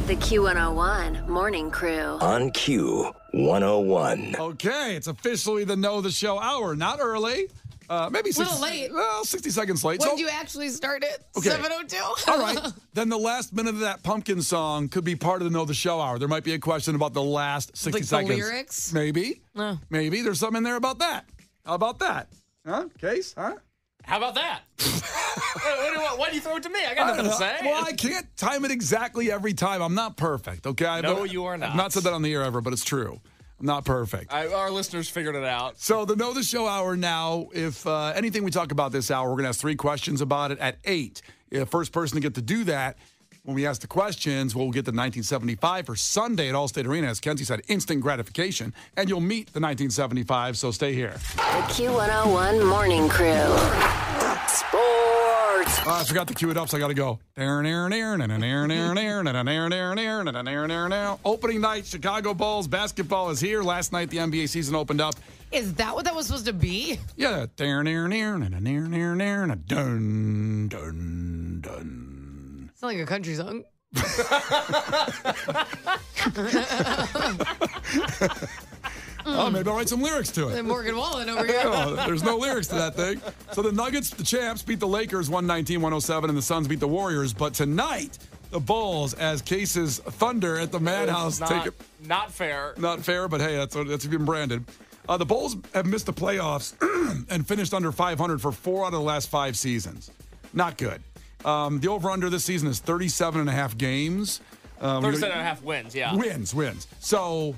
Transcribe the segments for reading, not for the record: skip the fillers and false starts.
The Q101 Morning Crew. On Q101. Okay, it's officially the Know the Show hour. Not early. Maybe a little late. Well, 60 seconds late. When So- did you actually start it? Okay. 7:02? All right. Then the last minute of that pumpkin song could be part of the Know the Show hour. There might be a question about the last 60 Like seconds. the lyrics? Maybe. No. Maybe there's something in there about that. How about that? Huh? Case? Huh? How about that? Why do you throw it to me? I got nothing to say. Well, I can't time it exactly every time. I'm not perfect, okay? No, you are not. I've not said that on the air ever, but it's true. I'm not perfect. Our listeners figured it out. So the Know the Show hour now, if anything we talk about this hour, we're going to ask 3 questions about it at 8. First person to get to do that, when we ask the questions, we'll get the 1975 for Sunday at Allstate Arena. As Kenzie said, instant gratification. And you'll meet the 1975, so stay here. The Q101 Morning Crew. Sports. I forgot to cue it up, so I got to go. Opening night, Chicago Bulls basketball is here. Last night, the NBA season opened up. Is that what that was supposed to be? Yeah. Dun, dun, dun. It's like a country song. Oh, maybe I'll write some lyrics to it. And Morgan Wallen over here. Oh, there's no lyrics to that thing. So the Nuggets, the champs, beat the Lakers 119-107, and the Suns beat the Warriors. But tonight, the Bulls, as Case's Thunder at the Madhouse, take it. Not fair. Not fair, but hey, that's been branded. The Bulls have missed the playoffs and finished under 500 for 4 out of the last 5 seasons. Not good. The over-under this season is 37.5 games. 37.5 wins, yeah. Wins. So,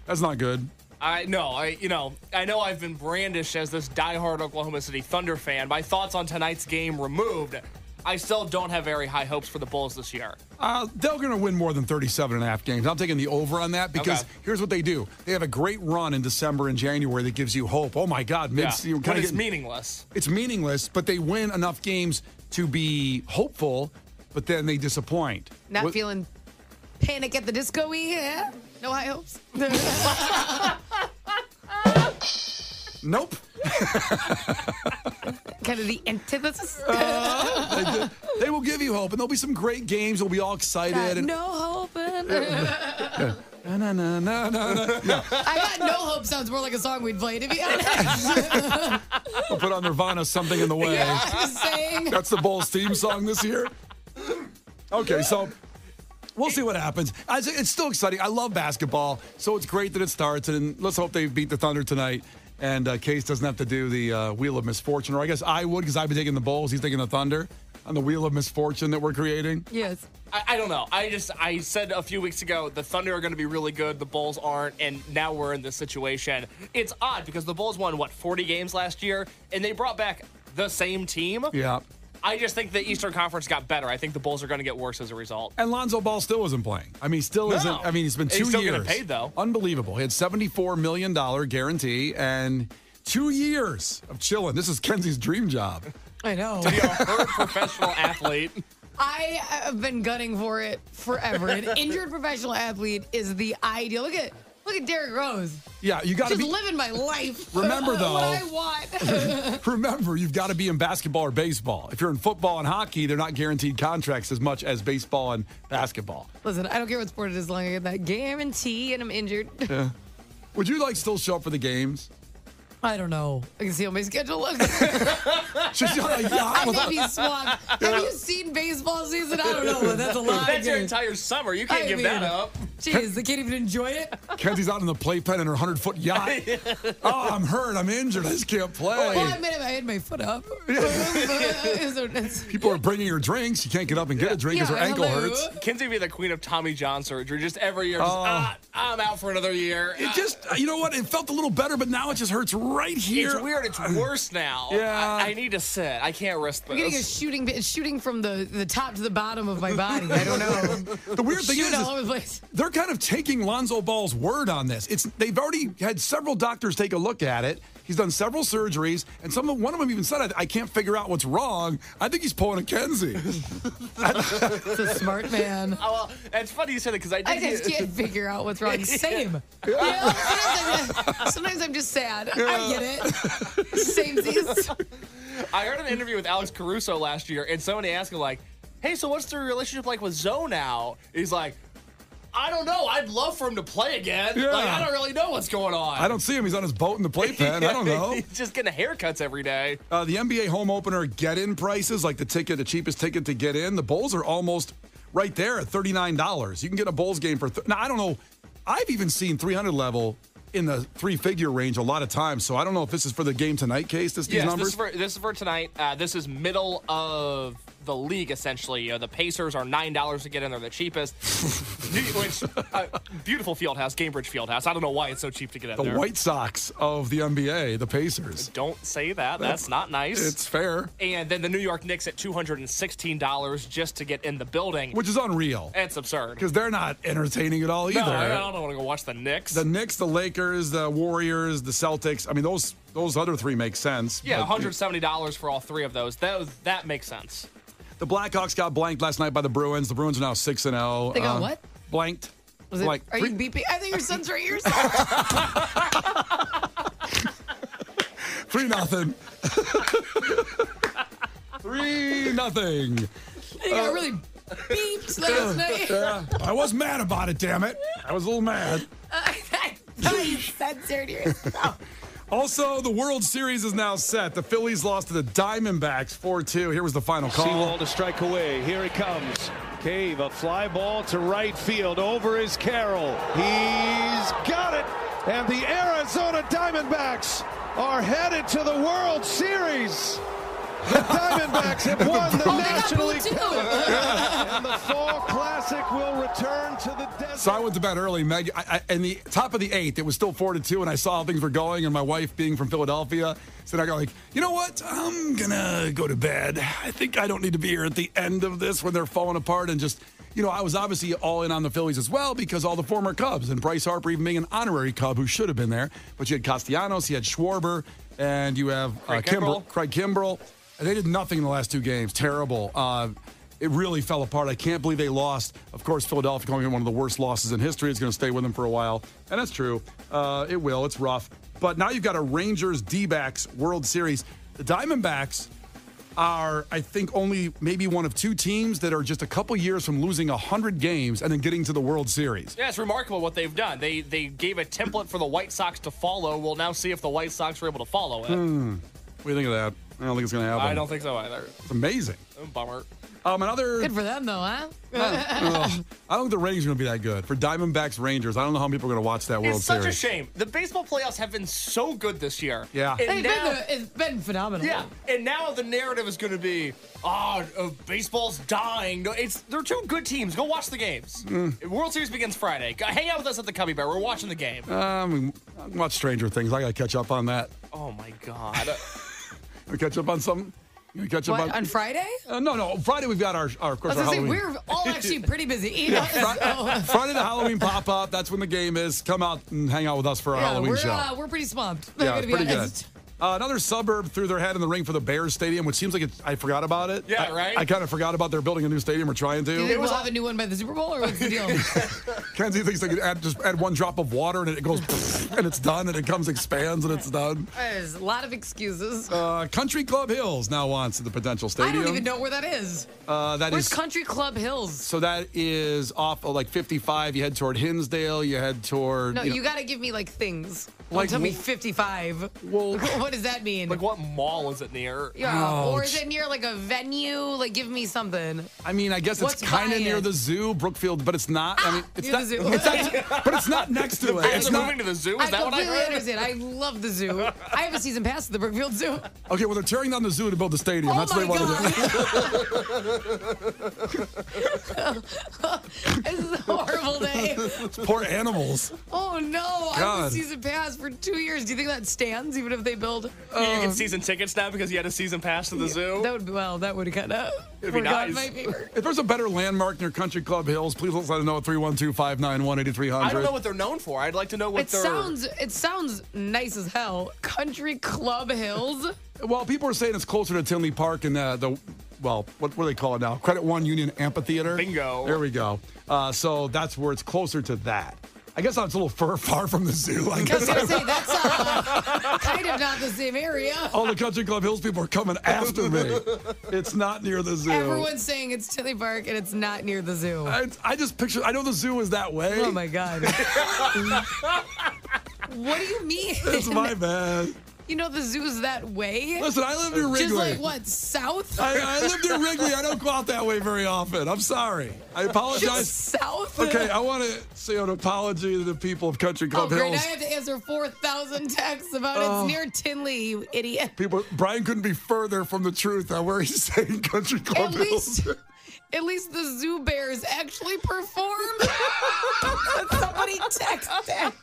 that's not good. I know I've been brandished as this diehard Oklahoma City Thunder fan. My thoughts on tonight's game removed. I still don't have very high hopes for the Bulls this year. They're going to win more than 37.5 games. I'm taking the over on that because here's what they do. They have a great run in December and January that gives you hope. Oh, my God. It's meaningless. It's meaningless, but they win enough games to be hopeful, but then they disappoint. Not feeling Panic at the Disco-y, yeah? No high hopes? Nope. Kind of the antithesis? They will give you hope, and there'll be some great games. We'll be all excited. No hope. No. Yeah. I got no hope sounds more like a song we'd play, to be honest. We'll put on Nirvana, Something in the Way. Yeah, I'm just saying. That's the Bulls theme song this year. Okay, so we'll see what happens. It's still exciting. I love basketball, so it's great that it starts, and let's hope they beat the Thunder tonight. And Case doesn't have to do the Wheel of Misfortune, or I guess I would because I'd be taking the Bulls. He's taking the Thunder on the Wheel of Misfortune that we're creating. Yes. I don't know. I said a few weeks ago the Thunder are going to be really good. The Bulls aren't, and now we're in this situation. It's odd because the Bulls won, 40 games last year, and they brought back the same team. Yeah. I just think the Eastern Conference got better. I think the Bulls are going to get worse as a result. And Lonzo Ball still isn't playing. I mean, still isn't. I mean, he's been 2 years. He's still getting paid, though. Unbelievable. He had $74 million guarantee and 2 years of chilling. This is Kenzie's dream job. I know. To be a hurt professional athlete. I have been gunning for it forever. An injured professional athlete is the ideal. Look at Derrick Rose. Yeah, you got to Just be living my life. Remember, though. What I want. Remember, you've got to be in basketball or baseball. If you're in football and hockey, they're not guaranteed contracts as much as baseball and basketball. Listen, I don't care what sport it is, as long as I get that guarantee and I'm injured. Yeah. Would you still show up for the games? I don't know. I can see how my schedule looks. She's on a yacht I with may be swamped. Have you seen baseball season? I don't know, but that's a lot. That's your entire summer. You can't give that up. Jeez, they can't even enjoy it. Kenzie's out in the playpen in her 100-foot yacht. Oh, I'm hurt. I'm injured. I just can't play. Well, I mean, I had my foot up. People are bringing her drinks. You can't get up and get a drink because her ankle hurts. Kenzie be the queen of Tommy John surgery. Just every year, I'm out for another year. It just, you know what? It felt a little better, but now it just hurts right here. It's weird. It's worse now. Yeah. I need to sit. I can't risk this. I'm getting a shooting from the top to the bottom of my body. I don't know. The weird thing is, all over the place. They're kind of taking Lonzo Ball's word on this. They've already had several doctors take a look at it. He's done several surgeries, and one of them even said, I can't figure out what's wrong. I think he's pulling a Kenzie. It's a smart man. Oh, well, it's funny you said it because I just can't figure out what's wrong. Same. Sometimes I'm just sad. I get it. Samesies. I heard an interview with Alex Caruso last year, and somebody asked him, hey, so what's the relationship like with Zoe now? He's like, I don't know. I'd love for him to play again. Yeah. Like, I don't really know what's going on. I don't see him. He's on his boat in the playpen. I don't know. He's just getting haircuts every day. The NBA home opener get-in prices, like the cheapest ticket to get in, the Bulls are almost right there at $39. You can get a Bulls game for now, I don't know. I've even seen 300 level in the three-figure range a lot of times, so I don't know if this is for the game tonight case, these numbers. This is for tonight. This is middle of the league, essentially. You know, the Pacers are $9 to get in. They're the cheapest. Which, beautiful field house, Gainbridge field house. I don't know why it's so cheap to get in The there. White Sox of the NBA, the Pacers. Don't say that. That's not nice. It's fair. And then the New York Knicks at $216 just to get in the building. Which is unreal. It's absurd. Because they're not entertaining at all either. No, I don't want to go watch the Knicks. The Knicks, the Lakers, the Warriors, the Celtics. I mean, those other three make sense. Yeah, but $170 for all three of those. That makes sense. The Blackhawks got blanked last night by the Bruins. The Bruins are now 6-0. They got what? Blanked. Was it, Like, are you beeping? I think your son's right here. 3-0. 3-0. They got really beeped last night. Yeah, I was mad about it, damn it. I was a little mad. I thought you censored yourself. Also, the World Series is now set. The Phillies lost to the Diamondbacks 4-2. Here was the final call. Seawald to strike away. Here he comes. Cave, a fly ball to right field. Over is Carroll. He's got it. And the Arizona Diamondbacks are headed to the World Series. The Diamondbacks have won the National League pennant. And the Fall Classic will return to the desert. So I went to bed early, Meg. In the top of the eighth, it was still 4-2, and I saw how things were going. And my wife, being from Philadelphia, said, I go like, you know what? I'm gonna go to bed. I think I don't need to be here at the end of this when they're falling apart. And just, you know, I was obviously all in on the Phillies as well because all the former Cubs and Bryce Harper even being an honorary Cub who should have been there. But you had Castellanos, you had Schwarber, and you have Craig Kimbrell. And they did nothing in the last two games. Terrible. It really fell apart. I can't believe they lost. Of course, Philadelphia going in one of the worst losses in history. It's going to stay with them for a while. And that's true. It will. It's rough. But now you've got a Rangers D-backs World Series. The Diamondbacks are, I think, only maybe one of two teams that are just a couple years from losing 100 games and then getting to the World Series. Yeah, it's remarkable what they've done. They gave a template for the White Sox to follow. We'll now see if the White Sox are able to follow it. What do you think of that? I don't think it's going to happen. I don't think so either. It's amazing. Bummer. Another. Good for them, though, huh? I don't think the ratings are going to be that good. For Diamondbacks Rangers, I don't know how many people are going to watch that World It's Series. such a shame. The baseball playoffs have been so good this year. Yeah. And now, It's been phenomenal. yeah. And now the narrative is going to be, baseball's dying. No, they're two good teams. Go watch the games. World Series begins Friday. Hang out with us at the Cubby Bear. We're watching the game. Watch Stranger Things. I got to catch up on that. Oh, my God. We catch up on something? You catch up On Friday? No. Friday we've got our of course, I was our going to say, Halloween. we're all actually pretty busy. You know, Friday the Halloween pop-up. That's when the game is. Come out and hang out with us for our Halloween show. We're pretty swamped. Yeah, I'm it's gonna be pretty good. honest. Another suburb threw their head in the ring for the Bears Stadium, which seems like I forgot about it. Yeah, right? I kind of forgot about they're building a new stadium or trying Do you to. think we'll have a new one by the Super Bowl, or what's the deal? Kenzie thinks they could just add one drop of water and it goes and it's done and it expands and it's done. There's a lot of excuses. Country Club Hills now wants the potential stadium. I don't even know where that is. Where's Country Club Hills? So that is off of like 55. You head toward Hinsdale. You head toward. No, you got to give me like things. Like, Don't tell me 55. Well, What does that mean? Like, what mall is it near? Yeah, or is it near like a venue? Like, give me something. I mean, I guess What's it's kind of by near it? the zoo, Brookfield, but it's not. I mean, it's near not. the zoo. It's not but it's not next to it. Bears It's are not. moving to the zoo? I Is that what I completely heard? understand. I love the zoo. I have a season pass to the Brookfield Zoo. Okay, well, they're tearing down the zoo to build the stadium. Oh That's what they my want to do. This is a horrible day. Poor animals. Oh no! I have God. a season pass for 2 years. Do you think that stands even if they build? You get season tickets now because you had a season pass to the zoo? That would be that would kind of It'd be nice. my favor. If there's a better landmark near Country Club Hills, please let us know at 312-591-8300. I don't know what they're known for. I'd like to know what It they're... sounds nice as hell. Country Club Hills. Well, people are saying it's closer to Tinley Park and what do they call it now? Credit One Union Amphitheater. Bingo. There we go. So that's where it's closer to that. I guess it's a little far from the zoo. I I was guess. going to say, that's kind of not the same area. All the Country Club Hills people are coming after me. It's not near the zoo. Everyone's saying it's Tinley Park, and it's not near the zoo. I just picture, I know the zoo is that way. Oh, my God. What do you mean? It's my bad. You know the zoo's that way? Listen, I live near Wrigley. Just like, what, south? I live near Wrigley. I don't go out that way very often. I'm sorry. I apologize. Just south? Okay, I want to say an apology to the people of Country Club great. Hills. I have to answer 4,000 texts about it's near Tinley, you idiot. Brian couldn't be further from the truth on where he's saying Country Club Hills. At least the zoo bears actually perform. Somebody texted.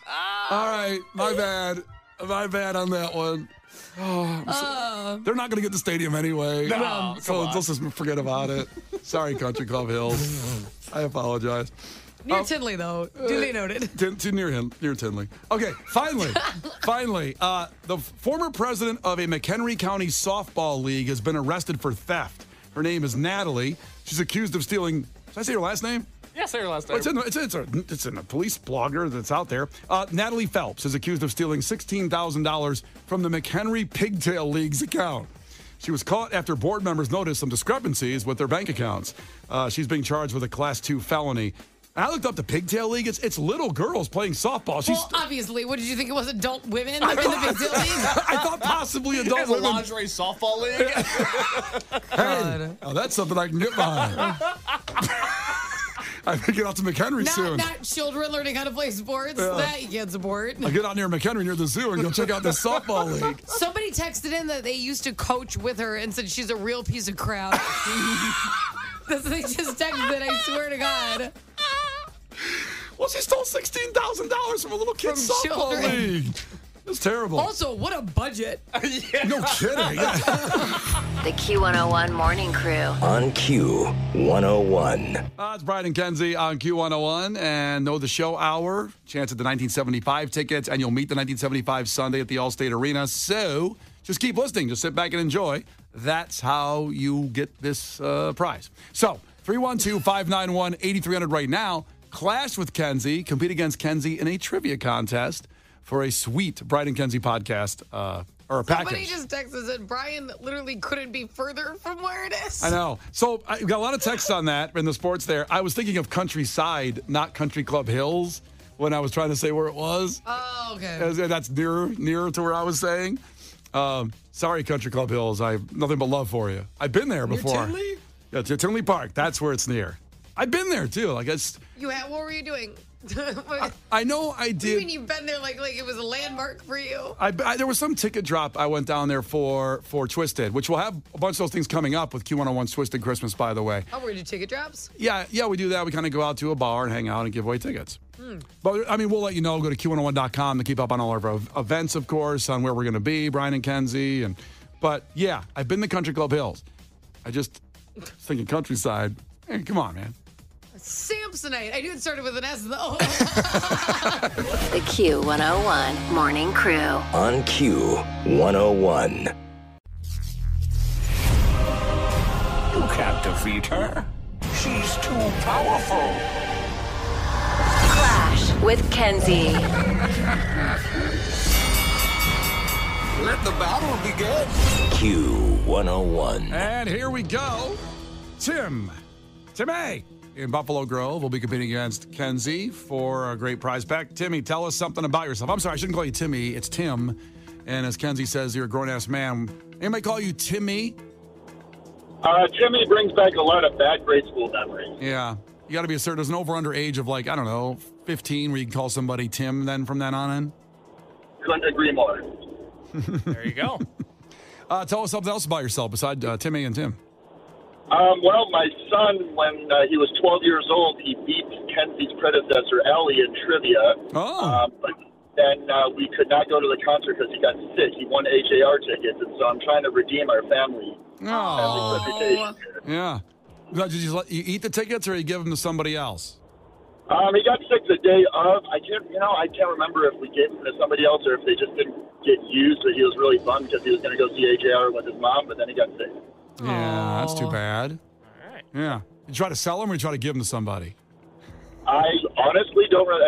All right, my bad. My bad on that one. Oh, they're not going to get the stadium anyway. No, so let's just forget about it. Sorry, Country Club Hills. I apologize. Near Tinley, though. Duly noted. Near Tinley. Okay, finally, the former president of a McHenry County softball league has been arrested for theft. Her name is Natalie. She's accused of stealing. Did I say her last name? Yeah, say your last name. It's in a police blogger that's out there. Natalie Phelps is accused of stealing $16,000 from the McHenry Pigtail League's account. She was caught after board members noticed some discrepancies with their bank accounts. She's being charged with a Class 2 felony. I looked up the Pigtail League. It's little girls playing softball. Well, obviously. What did you think it was? Adult women in the Pigtail League? I thought possibly adult It's a women. lingerie softball league. Hey, that's something I can get behind. I can get out to McHenry soon. Not children learning how to play sports. That you can't support. I'll get out near McHenry near the zoo and go check out the softball league. Somebody texted in that they used to coach with her and said she's a real piece of crap. They just texted, I swear to God. Well, she stole $16,000 from a little kid's softball children. league. It's terrible. Also, what a budget. No kidding. The Q101 Morning Crew. On Q101. It's Brian Kenzie on Q101 and know the show hour. Chance at the 1975 tickets, and you'll meet the 1975 Sunday at the Allstate Arena. So just keep listening. Just sit back and enjoy. That's how you get this prize. So 312-591-8300 right now. Clash with Kenzie. Compete against Kenzie in a trivia contest for a sweet Brian and Kenzie podcast or a package. Somebody just texted that Brian literally couldn't be further from where it is. I know. So I got a lot of texts on that in the sports there. I was thinking of Countryside, not Country Club Hills, when I was trying to say where it was. Oh, okay. That's nearer to where I was saying. Sorry, Country Club Hills. I have nothing but love for you. I've been there before. Near Tinley? Yeah, to Tinley Park. That's where it's near. I've been there too. I guess. What were you doing? I know I What do you did. mean you've been there like it was a landmark for you? There was some ticket drop I went down there for Twisted, which we'll have a bunch of those things coming up with Q101's Twisted Christmas, by the way. Oh, where you do ticket drops? Yeah, we do that. We kind of go out to a bar and hang out and give away tickets. But, I mean, we'll let you know. Go to Q101.com to keep up on all of our events, of course, on where we're going to be, Brian and Kenzie. But, yeah, I've been to Country Club Hills. I just was thinking Countryside. Hey, come on, man. Samsonite. I knew it started with an S, though. The Q101 Morning Crew. On Q101. You can't defeat her. She's too powerful. Clash with Kenzie. Let the battle begin. Q101. And here we go. Tim A. in Buffalo Grove will be competing against Kenzie for a great prize pack. Timmy, tell us something about yourself. I'm sorry, I shouldn't call you Timmy. It's Tim. And as Kenzie says, you're a grown-ass man. Anybody call you Timmy? Timmy brings back a lot of bad grade school memories. Yeah. You got to be a certain, there's an over-under age of 15 where you can call somebody Tim then from then on in. Couldn't agree more. There you go. Tell us something else about yourself besides Timmy and Tim. Well, my son, when he was 12 years old, he beat Kenzie's predecessor, Allie, in trivia. Oh. But then we could not go to the concert because he got sick. He won HAR tickets, and so I'm trying to redeem our family. Oh. Reputation. Yeah. Did you just let you eat the tickets or you give them to somebody else? He got sick the day of. I can't remember if we gave them to somebody else or if they just didn't get used, but he was really bummed because he was going to go see HAR with his mom, but then he got sick. Yeah, that's too bad. All right. Yeah. You try to sell them or you try to give them to somebody? I honestly don't really.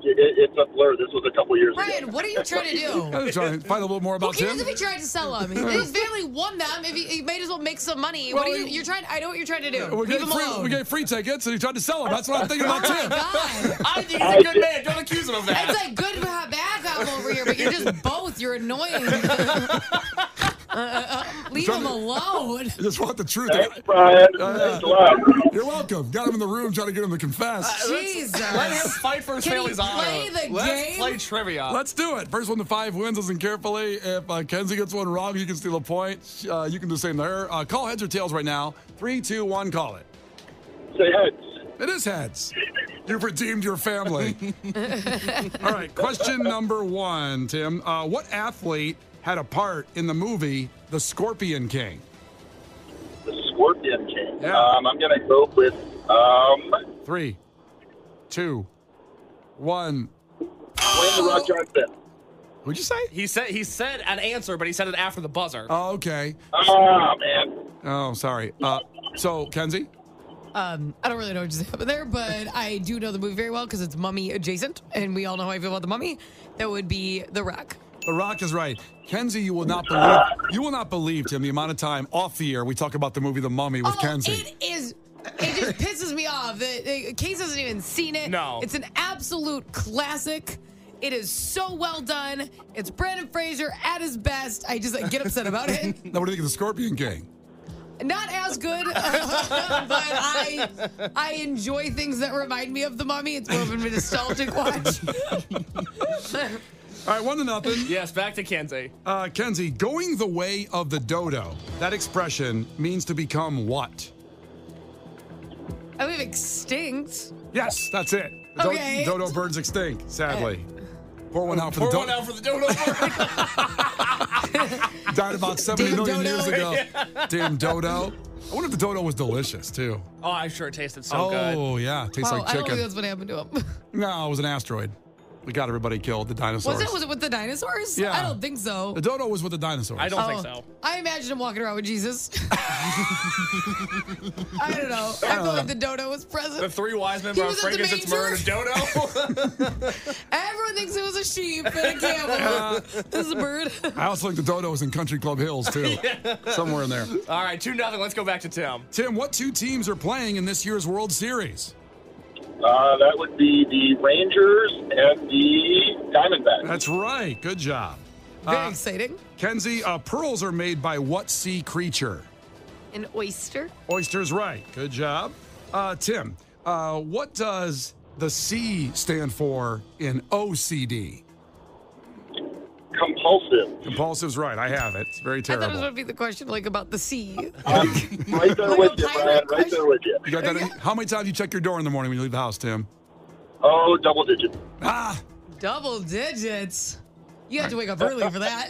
It's a blur. This was a couple years ago. Brian, what are you trying to do? I'm trying to find a little more Who about cares Tim. if he tried to sell them? His family won them. If he might as well make some money. Well, What are you're trying? I know what you're trying to do. We Leave gave, him free, alone. we gave free tickets, and he tried to sell them. That's what I'm thinking about Oh my Tim. God. I think he's a good man. Don't accuse him of that. It's like good bad cop over here, but you're just both. You're annoying. Leave him alone. I just want the truth. Thanks, Brian. Thanks a lot. You're welcome. Got him in the room trying to get him to confess. Jesus. Let him fight for his Can he family's honor. play the Let's game? play trivia. Let's do it. First one to 5 wins. Listen carefully. If Kenzie gets one wrong, you can steal a point. You can do the same there. Call heads or tails right now. 3, 2, 1, call it. Say heads. It is heads. You've redeemed your family. All right. Question number 1, Tim. What athlete had a part in the movie The Scorpion King? The Scorpion King. Yeah. I'm going to go with 3, 2, 1. Dwayne The Rock Johnson. What'd you say? He said an answer, but he said it after the buzzer. Oh, okay. Oh, man. Oh, sorry. So, Kenzie? I don't really know what just happened there, but I do know the movie very well because it's Mummy adjacent, and we all know how I feel about the Mummy. That would be The Rock. The Rock is right. Kenzie, you will not believe, Tim, the amount of time off the air we talk about the movie The Mummy with Kenzie. It just pisses me off. The Case hasn't even seen it. No. It's an absolute classic. It is so well done. It's Brandon Fraser at his best. I just get upset about it. Now, what do you think of The Scorpion King? Not as good, but I enjoy things that remind me of the Mummy. It's more of a nostalgic watch. All right, 1-0. Yes, back to Kenzie. Kenzie, going the way of the dodo. That expression means to become what? I believe extinct. Yes, that's it. The Okay. dodo bird's extinct, sadly. Pour one out for the Pour one dodo. out for the dodo bird. Died about 70 Damn million dodo. years ago. Damn dodo. I wonder if the dodo was delicious, too. Oh, I'm sure it tasted so good. Oh, yeah. Tastes Wow, like I don't think chicken. that's what happened to him. No, it was an asteroid. We got everybody killed, the dinosaurs. Was it with the dinosaurs? Yeah. I don't think so. The dodo was with the dinosaurs. I don't think so. I imagine him walking around with Jesus. I don't know. I feel like the dodo was present. The 3 wise men He brought was at the frankincense, myrrh, and a dodo. Everyone thinks it was a sheep and a camel. This is a bird. I also think the dodo was in Country Club Hills, too. Somewhere in there. All right, 2-0. Let's go back to Tim. Tim, what 2 teams are playing in this year's World Series? That would be the Rangers and the Diamondbacks. That's right. Good job. Very exciting. Kenzie, pearls are made by what sea creature? An oyster. Oysters, right. Good job. Tim, what does the C stand for in OCD? Compulsive. Compulsive's right. I have it. It's very I thought it was terrible. going to be the question, like, about the sea. Right there with you, Brian. Right there with you. You got that? How many times do you check your door in the morning when you leave the house, Tim? Oh, double digits. Ah, Double digits. You have to wake up early for that.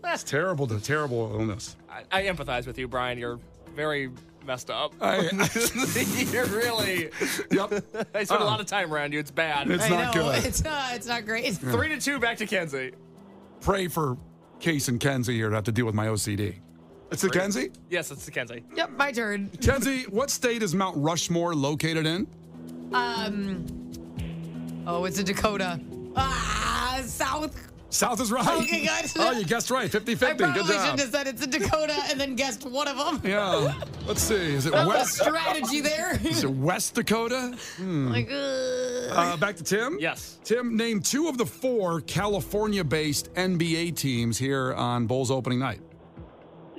it's terrible. The terrible illness. I empathize with you, Brian. You're very messed up. You're really. Yep. I spend a lot of time around you. It's bad. It's I not know. good. It's not great. 3-2. Back to Kenzie. Pray for Case and Kenzie here to have to deal with my OCD. It's the Kenzie? Yes, it's the Kenzie. Yep, my turn. Kenzie, what state is Mount Rushmore located in? Oh, it's a Dakota. South. South is right. Okay, good. Oh, you guessed right. 50-50. I Good probably job. shouldn't have said it's a Dakota and then guessed one of them. Yeah. Let's see. Is it That's West? the strategy there. Is it West Dakota? Like, Back to Tim. Yes. Tim, name 2 of the 4 California-based NBA teams here on Bulls opening night.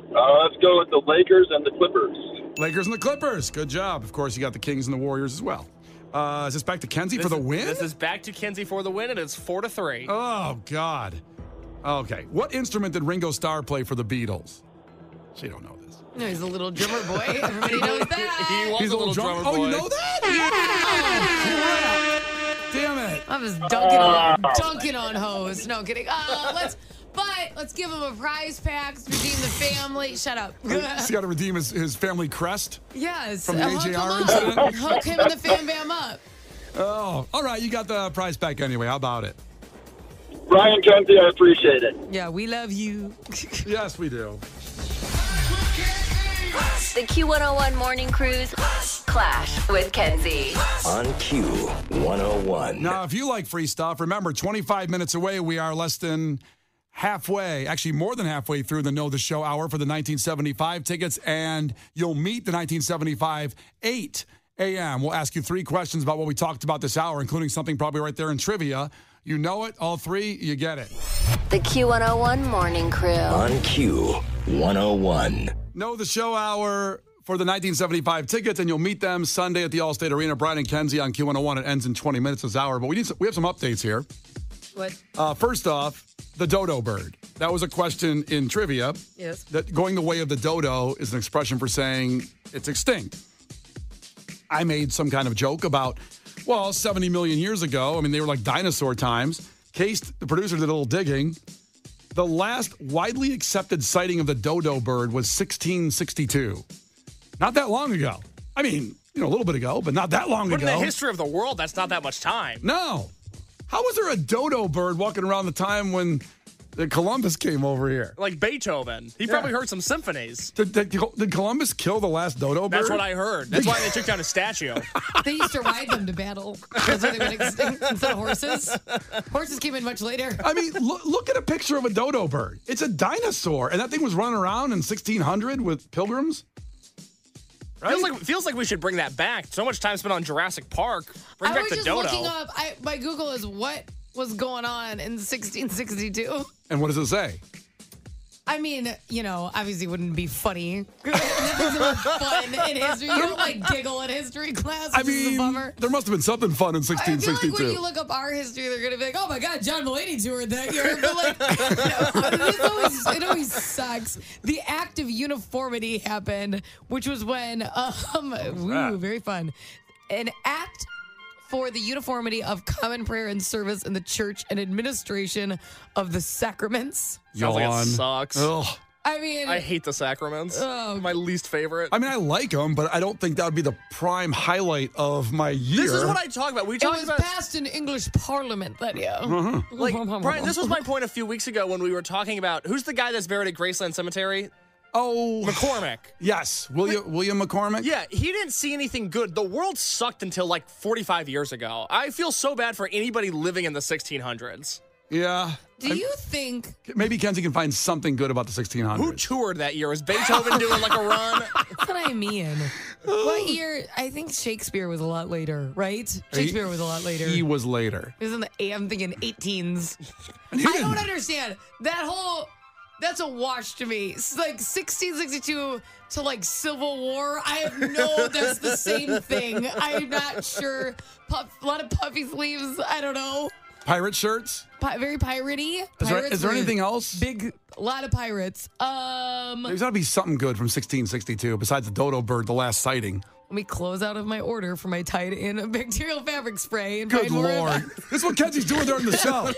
Let's go with the Lakers and the Clippers. Lakers and the Clippers. Good job. Of course, you got the Kings and the Warriors as well. Is this back to Kenzie for the win? This is back to Kenzie for the win, and it's 4-3. Oh, God. Okay. What instrument did Ringo Starr play for the Beatles? She don't know this. no, he's a little drummer boy. Everybody knows that. He was He's a little drummer boy. Oh, you know that? Oh, crap. Damn it. I'm just dunking on hose. No kidding. Let's give him a prize pack. Redeem the family. Shut up. He's got to redeem his family crest. Yes. From the hook him AJR up. incident? Hook him and the fam bam up. Oh, all right. You got the prize back anyway. How about it? Brian Kenzie, I appreciate it. Yeah, we love you. Yes, we do. Wicked English. The Q101 Morning Crew's Clash with Kenzie. On Q101. Now, if you like free stuff, remember, 25 minutes away, we are less than halfway, actually more than halfway through the Know the Show hour for the 1975 tickets, and you'll meet the 1975 8 a.m. We'll ask you 3 questions about what we talked about this hour, including something probably right there in trivia. You know it, all 3, you get it. The Q101 Morning Crew. On Q101. Know the Show hour for the 1975 tickets, and you'll meet them Sunday at the Allstate Arena. Brian and Kenzie on Q101. It ends in 20 minutes this hour, but we have some updates here. What? First off, the dodo bird. That was a question in trivia. Yes. That going the way of the dodo is an expression for saying it's extinct. I made some kind of joke about, 70 million years ago. I mean, they were like dinosaur times. Case, the producer, did a little digging. The last widely accepted sighting of the dodo bird was 1662. Not that long ago. I mean, a little bit ago, but not that long But ago. in the history of the world, that's not that much time. No. How was there a dodo bird walking around the time when Columbus came over here? Like Beethoven. He probably heard some symphonies. Did Columbus kill the last dodo bird? That's what I heard. That's why they took down his statue. They used to ride them to battle. That's why they went extinct instead of horses. Horses came in much later. I mean, look at a picture of a dodo bird. It's a dinosaur, and that thing was running around in 1600 with pilgrims. Right? Feels like we should bring that back. So much time spent on Jurassic Park. Bring back the dodo. I was just looking up. My Google is what was going on in 1662. And what does it say? I mean, obviously it wouldn't be funny. Nothing's about fun in history. You don't giggle in history class, which is a bummer. There must have been something fun in 1662. I feel like when you look up our history, they're going to be like, oh my God, John Mulaney toured that year. But it always sucks. The act of uniformity happened, which was when, very fun. An act for the uniformity of common prayer and service in the church and administration of the sacraments. Sounds like it sucks. Ugh. I mean, I hate the sacraments. My least favorite. I mean, I like them, but I don't think that would be the prime highlight of my year. This is what I talk about. It was passed in English Parliament that year. Brian, this was my point a few weeks ago when we were talking about who's the guy that's buried at Graceland Cemetery? Oh, McCormick. Yes, William McCormick. Yeah, he didn't see anything good. The world sucked until 45 years ago. I feel so bad for anybody living in the 1600s. Yeah. Do you think... Maybe Kenzie can find something good about the 1600s. Who toured that year? Was Beethoven doing a run? That's what I mean. What year? I think Shakespeare was a lot later, right? Shakespeare was a lot later. He was later. He was in the... I'm thinking 18s. I don't understand. That's a wash to me. It's 1662 to Civil War. I have that's the same thing. I'm not sure. A lot of puffy sleeves. I don't know. Pirate shirts? Very piratey. Is there anything else? A lot of pirates. There's got to be something good from 1662 besides the dodo bird, the last sighting. Let me close out of my order for my tied-in bacterial fabric spray. And Good Lord. This is what Kenzie's doing during the show.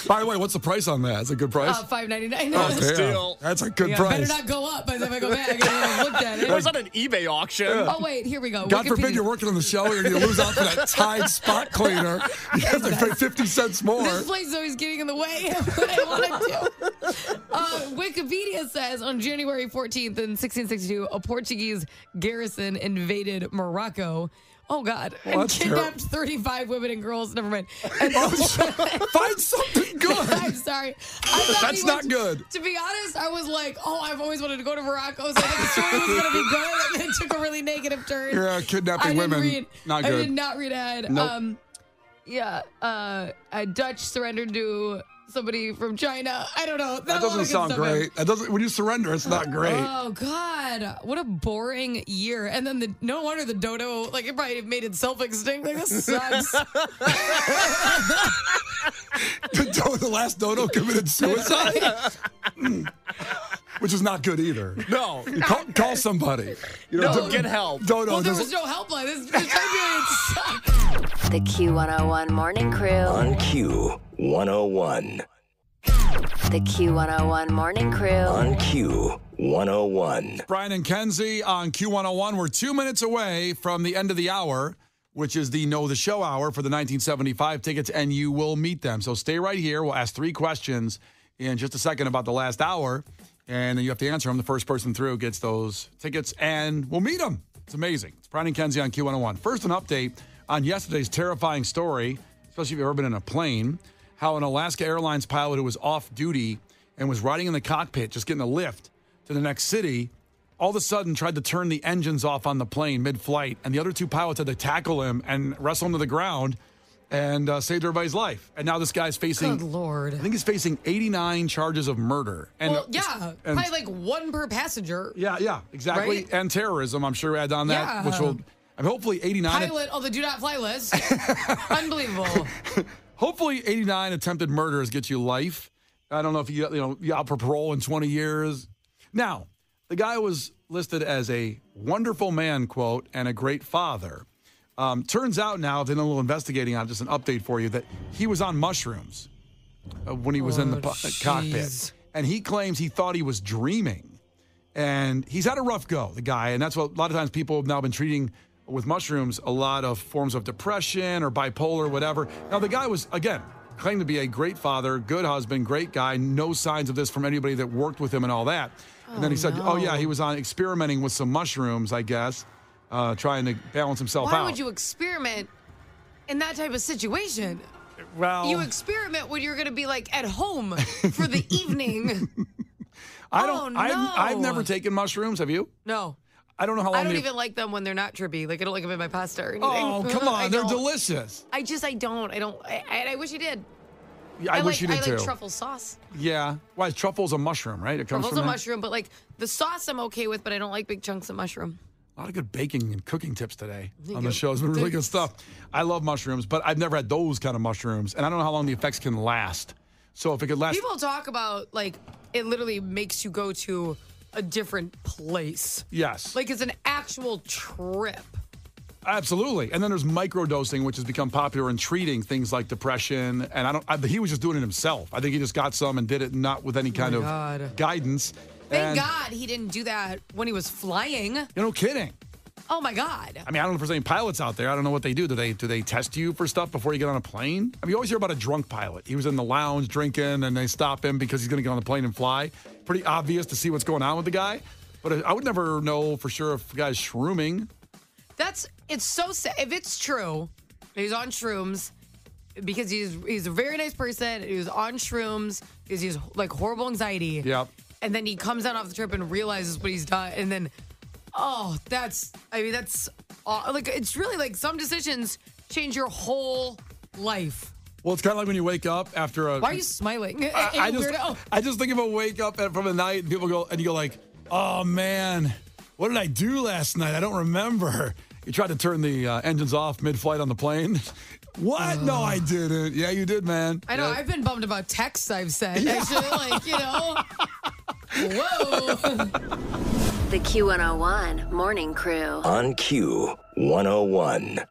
By the way, what's the price on that? It's a good price? $5.99. Oh, Steal. That's a good price. Better not go up by the time I go back. I looked at it. It was on an eBay auction. Oh, wait. Here we go. God forbid you're working on the show and you lose out for that Tide spot cleaner. You have to pay 50 cents more. This place is always getting in the way of what I want to do. Wikipedia says on January 14th in 1662, a Portuguese garrison invaded Morocco. Oh, God. Well, and kidnapped 35 women and girls. Never mind. And find something good. I'm sorry. That's not good. To be honest, I was like, I've always wanted to go to Morocco, so I thought the story was going to be good. And then it took a really negative turn. Yeah, kidnapping women. Not good. I did not read ahead. Nope. A Dutch surrendered to somebody from China. I don't know. That doesn't sound great. When you surrender, it's not great. Oh, God. What a boring year. And then no wonder the dodo, it probably made itself extinct. This sucks. The last dodo committed suicide? Which is not good either. No. Call somebody. Get help. There was no helpline. This time period sucked. The Q101 Morning Crew. On Q101. The Q101 Morning Crew. On Q101. Brian and Kenzie on Q101. We're 2 minutes away from the end of the hour, which is the Know the Show hour for the 1975 tickets, and you will meet them. So stay right here. We'll ask 3 questions in just a second about the last hour. And then you have to answer them. The first person through gets those tickets, and we'll meet them. It's amazing. It's Brian Kenzie on Q101. First, an update on yesterday's terrifying story, especially if you've ever been in a plane, how an Alaska Airlines pilot who was off duty and was riding in the cockpit, just getting a lift to the next city, all of a sudden tried to turn the engines off on the plane mid-flight, and the other two pilots had to tackle him and wrestle him to the ground and saved everybody's life. And now this guy's facing, Good Lord. I think he's facing 89 charges of murder. And, Well, yeah, and- probably like one per passenger. yeah, exactly. Right? And terrorism, I'm sure, add on that, Yeah. which will, I mean, hopefully 89. Pilot on the do not fly list. Unbelievable. Hopefully 89 attempted murders get you life. I don't know if you're out for parole in 20 years. Now, the guy was listed as a wonderful man, quote, and a great father. Turns out now, I've done a little investigating on just an update for you, that he was on mushrooms when he was in the cockpit. And he claims he thought he was dreaming. And he's had a rough go, the guy. And that's what a lot of times people have now been treating with mushrooms, a lot of forms of depression or bipolar, whatever. Now, the guy was, again, claimed to be a great father, good husband, great guy. No signs of this from anybody that worked with him and all that. And then he said, no. he was on experimenting with some mushrooms, I guess, trying to balance himself out. Why would you experiment in that type of situation? Well, You experiment when you're going to be like at home for the evening. I've never taken mushrooms. Have you? No. I don't know how long. I don't even like them when they're not trippy. Like, I don't like them in my pasta or anything. Oh, come on. They're don't. delicious. I don't. I wish I did. Yeah, I wish you did I too. like truffle sauce. Yeah. Why? Truffle's a mushroom, right? It comes Truffle's from a that? mushroom, but like the sauce I'm okay with, but I don't like big chunks of mushroom. A lot of good baking and cooking tips today You on the go. show. It's been really good stuff. I love mushrooms, but I've never had those kind of mushrooms, and I don't know how long the effects can last. So if it could last... People talk about, like, it literally makes you go to a different place. Yes. Like, it's an actual trip. Absolutely. And then there's microdosing, which has become popular in treating things like depression. And he was just doing it himself. I think he just got some and did it not with any kind of God. guidance. Thank God he didn't do that when he was flying. You're no kidding. Oh, my God. I mean, I don't know if there's any pilots out there. I don't know what they do. Do they test you for stuff before you get on a plane? I mean, you always hear about a drunk pilot. He was in the lounge drinking, and they stop him because he's going to get on the plane and fly. Pretty obvious to see what's going on with the guy. But I would never know for sure if the guy's shrooming. It's so sad. If it's true, he's on shrooms because he's a very nice person. He was on shrooms because he's like horrible anxiety. Yep. And then he comes out off the trip and realizes what he's done. And then, that's like, it's really like some decisions change your whole life. Well, it's kind of like when you wake up after a... Why are you smiling? I just think of a wake up from a night and people go, and you go like, oh man, what did I do last night? I don't remember. You tried to turn the engines off mid-flight on the plane. What? No, I didn't. Yeah, you did, man. I know. Yep. I've been bummed about texts I've sent. Actually, whoa. The Q101 Morning Crew. On Q101.